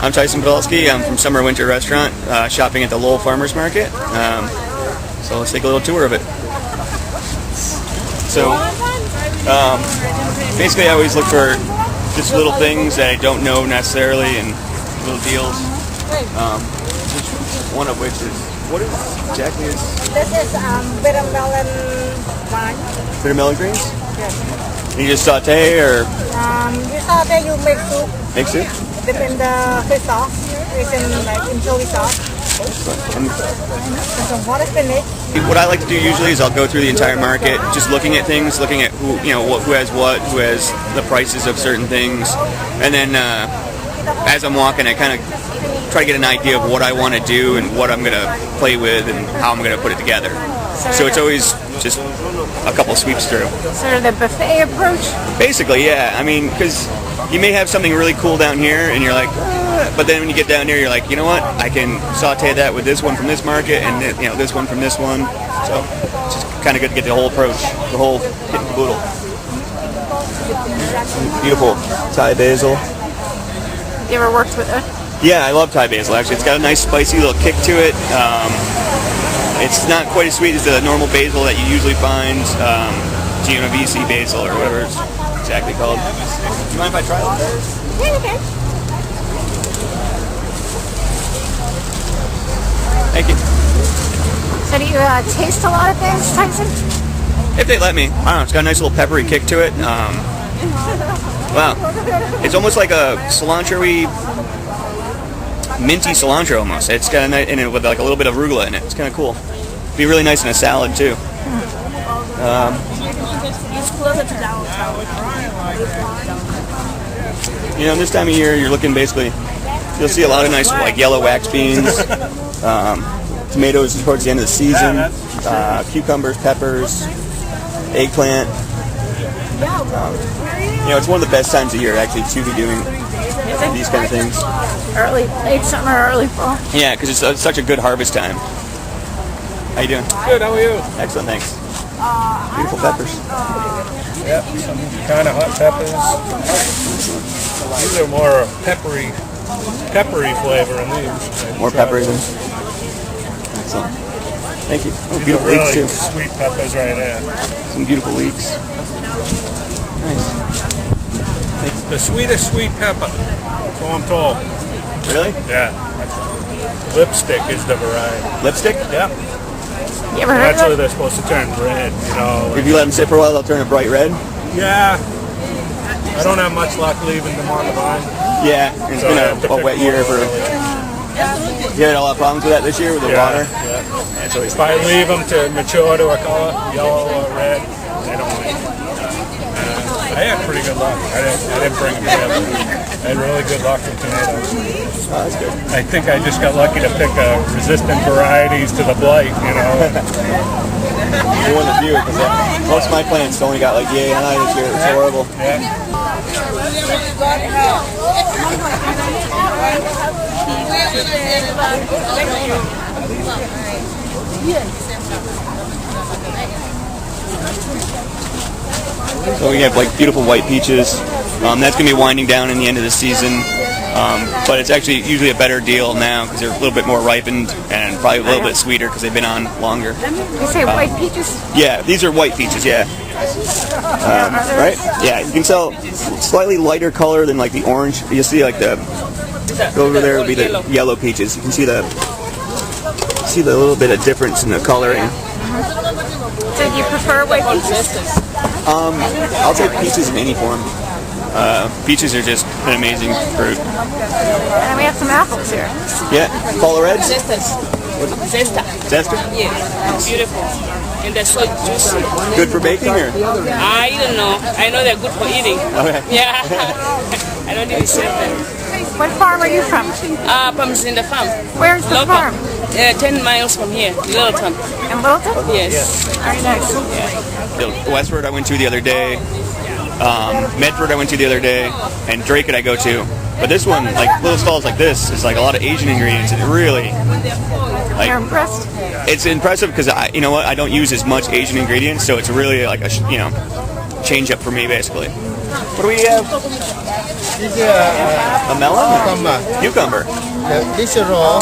I'm Tyson Podolski. I'm from Summer Winter Restaurant, shopping at the Lowell Farmers Market. So let's take a little tour of it. So basically I always look for just little things that I don't know necessarily and little deals. One of which is, what is exactly is? This is bitter melon wine. Bitter melon greens? Yes. You just saute or? You saute, you make soup. Make soup? Dip in the fish sauce. It's in like anchovy sauce. And some water spinach. What I like to do usually is I'll go through the entire market, just looking at things, looking at who who has what, who has the prices of certain things, and then as I'm walking, I kind of try to get an idea of what I want to do and what I'm going to play with and how I'm going to put it together. So it's always just a couple sweeps through. Sort of the buffet approach? Basically, yeah. I mean, because you may have something really cool down here and you're like, but then when you get down here, you're like, you know what? I can saute that with this one from this market and this one from this one. So it's just kind of good to get the whole approach, the whole kit and caboodle. Beautiful Thai basil. You ever worked with it? Yeah, I love Thai basil, actually. It's got a nice spicy little kick to it. It's not quite as sweet as the normal basil that you usually find, Genovese basil or whatever it's exactly called. Do you mind if I try it? Yeah, okay. Thank you. So do you taste a lot of things, Tyson? If they let me. I don't know, it's got a nice little peppery kick to it. Wow. It's almost like a cilantro-y, minty cilantro almost. It's got a nice, in it with like a little bit of arugula in it. It's kind of cool. It'd be really nice in a salad too. This time of year you're looking basically, you'll see a lot of nice like yellow wax beans, tomatoes towards the end of the season, cucumbers, peppers, eggplant. It's one of the best times of year actually to be doing these kind of things. Early, late summer, early fall. Yeah, because it's such a good harvest time. How you doing? Good, how are you? Excellent, thanks. Beautiful peppers. Yep, some kind of hot peppers. These are more peppery flavor in these. More peppery than. Excellent. Thank you. Oh, beautiful really leeks too. Sweet peppers right there. Some beautiful leeks. Nice. The sweetest sweet pepper. So I'm told. Really? Yeah. Lipstick is the variety. Lipstick? Yeah. You ever heard Actually, of they're supposed to turn red, If you let them sit for a while, they'll turn a bright red? Yeah. I don't have much luck leaving them on the vine. Yeah, it's been a wet year for... You had a lot of problems with that this year with the water? Yeah. So if I leave them to mature to a color, yellow or red, they don't like it. I had pretty good luck. I didn't bring them together. I had really good luck with tomatoes. Oh, that's good. I think I just got lucky to pick resistant varieties to the blight, You're one of the few, because most of my plants only got like yay and I this year. It's horrible. Yeah. So we have like beautiful white peaches. That's going to be winding down in the end of the season. But it's actually usually a better deal now because they're a little bit more ripened and probably a little bit sweeter because they've been on longer. You say white peaches? Yeah, these are white peaches, yeah. Right? Yeah, you can tell slightly lighter color than like the orange. You'll see like over there will be the yellow peaches. You can see the little bit of difference in the coloring. So do you prefer white peaches? I'll take peaches in any form. Peaches are just an amazing fruit. And we have some apples here. Yeah, Paula Reds? Zesta. Zester? Yes, beautiful. And they're so juicy. Good for baking or? I don't know. I know they're good for eating. Okay. Yeah. I don't even sell them. What farm are you from? From Zinda Farm. Where's the farm? 10 miles from here, Littleton. In Littleton? Yes. Very nice. Westford I went to the other day. Medford I went to the other day, and Drake I go to. But this one, like little stalls like this, is like a lot of Asian ingredients. It really, You're impressed? It's impressive because I don't use as much Asian ingredients, so it's really like a change up for me basically. What do we have? This is A melon? cucumber. Cucumber. This is raw.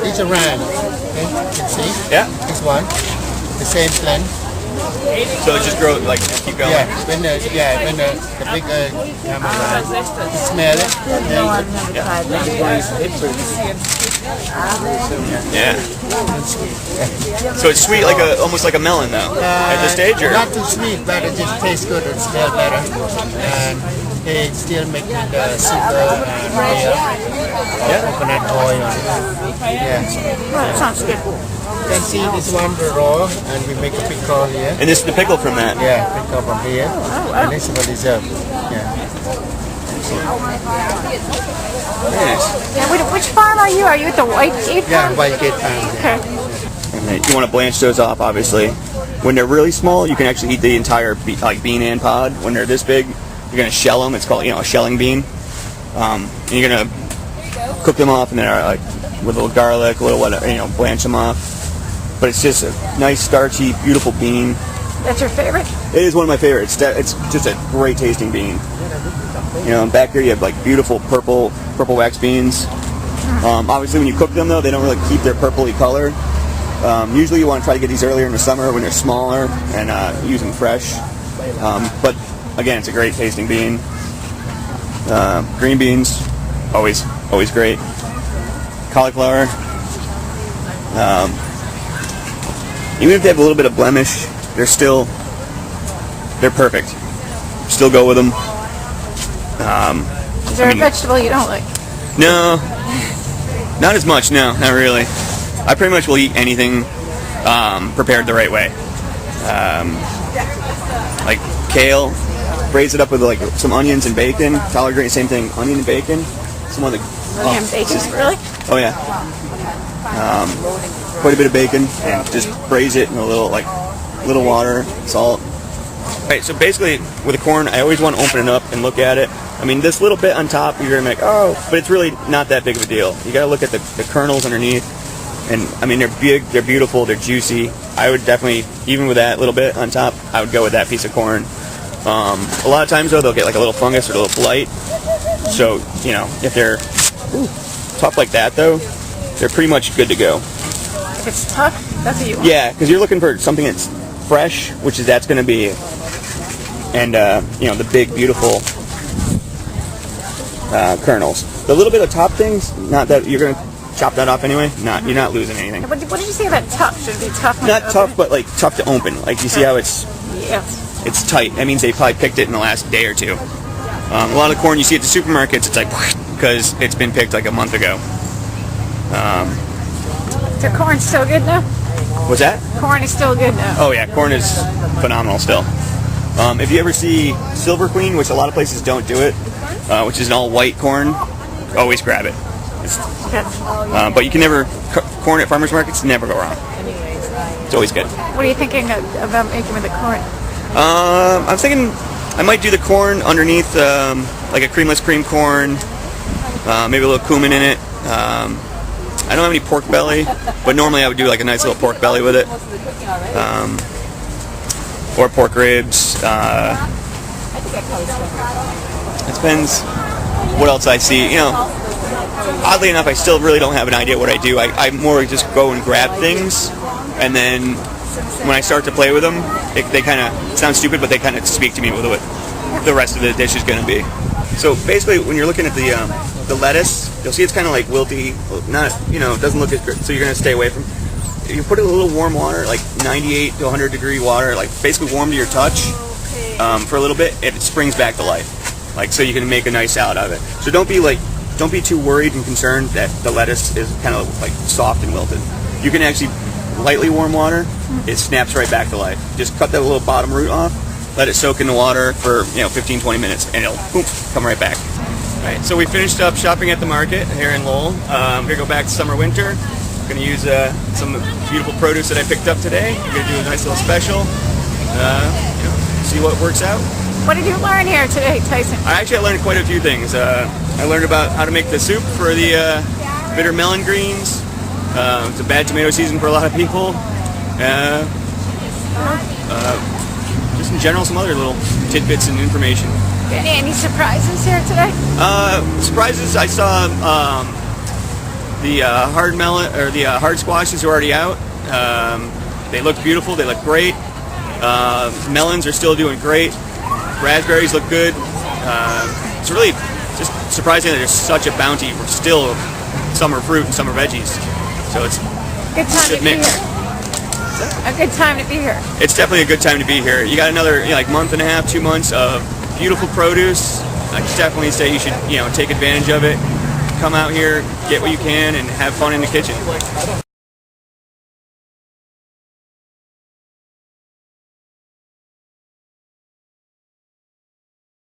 This is round. Okay, you can see. Yeah. This one, the same plant. So it just grows like keep going. Yeah, when the big come around, you smell it. Yeah. So it's sweet, like almost like a melon, though. At this stage, or Not too sweet, but it just tastes good and smells better. And they still make the sugar and coconut oil on it. Yeah. That sounds good. You can see this one the raw, and we make a pickle here. and this is the pickle from that. Yeah, pickle from here. And this is for dessert. Yeah. Very nice. Yeah, which farm are you? Are you at the White Gate Yeah, farm? white gate pan. Okay. And then you want to blanch those off, obviously. When they're really small, you can actually eat the entire bean and pod. When they're this big, you're gonna shell them. It's called a shelling bean. And you're gonna cook them off, and then with a little garlic, a little whatever, blanch them off. But it's just a nice, starchy, beautiful bean. That's your favorite? It is one of my favorites. It's just a great tasting bean. And back here you have like beautiful purple wax beans. Obviously, when you cook them though, they don't really keep their purpley color. Usually, you want to try to get these earlier in the summer when they're smaller and use them fresh. But again, it's a great tasting bean. Green beans, always great. Cauliflower. Even if they have a little bit of blemish, they're perfect. Still go with them. Is there a vegetable you don't like? No, not as much. No, not really. I pretty much will eat anything prepared the right way. Like kale, braise it up with like some onions and bacon. Collard green, same thing. Onion and bacon. Some other. Onion bacon, really? Oh yeah. Quite a bit of bacon and just braise it in a little water, salt. Alright, so basically with the corn, I always want to open it up and look at it. I mean, this little bit on top, you're gonna be like, oh, but it's really not that big of a deal. You gotta look at the kernels underneath, and I mean, they're big, they're beautiful, they're juicy. I would definitely, even with that little bit on top, I would go with that piece of corn. A lot of times though, they'll get like a little fungus or a little blight. So if they're tough like that though, they're pretty much good to go. If it's tough, that's what you want. Yeah, because you're looking for something that's fresh, that's going to be, and the big beautiful kernels. The little bit of top things, not that you're going to chop that off anyway. You're not losing anything. What did you say about tough? Should it be tough? Not tough, but like tough to open. Like you see how it's Yes. tight. That means they probably picked it in the last day or two. A lot of corn you see at the supermarkets, it's like because it's been picked like a month ago. So corn's still good now? What's that? Corn is still good now. Oh yeah, corn is phenomenal still. If you ever see Silver Queen, which a lot of places don't do it, which is an all white corn, always grab it. But you can never, corn at farmers markets never go wrong. It's always good. What are you thinking about making with the corn? I'm thinking I might do the corn underneath, like a creamless cream corn, maybe a little cumin in it. I don't have any pork belly, but normally I would do like a nice little pork belly with it, or pork ribs. It depends what else I see. Oddly enough, I still really don't have an idea what I do. I more just go and grab things, and then when I start to play with them, they kind of sound stupid, but they kind of speak to me with what the rest of the dish is going to be. So basically, when you're looking at the lettuce, you'll see it's kind of like wilty, not, it doesn't look as good, so you're going to stay away from. You put it in a little warm water, like 98 to 100 degree water, like basically warm to your touch, for a little bit, it springs back to life. Like, so you can make a nice salad out of it. So don't be too worried and concerned that the lettuce is kind of like soft and wilted. You can actually lightly warm water, it snaps right back to life. Just cut that little bottom root off, let it soak in the water for 15-20 minutes, and it'll come right back. All right, so we finished up shopping at the market here in Lowell. I'm gonna go back to summer winter. I'm gonna use some beautiful produce that I picked up today. I'm gonna do a nice little special. See what works out. What did you learn here today, Tyson? I learned quite a few things. I learned about how to make the soup for the bitter melon greens. It's a bad tomato season for a lot of people. Just in general, some other little tidbits and information. Any surprises here today? Surprises, I saw the hard melon or the hard squashes are already out. They look beautiful. They look great. Melons are still doing great. Raspberries look good. It's really just surprising that there's such a bounty for still summer fruit and summer veggies. So it's Good time a good to be mix. here. A good time to be here. It's definitely a good time to be here. You got another month and a half, 2 months of beautiful produce. I definitely say you should take advantage of it. Come out here, get what you can, and have fun in the kitchen.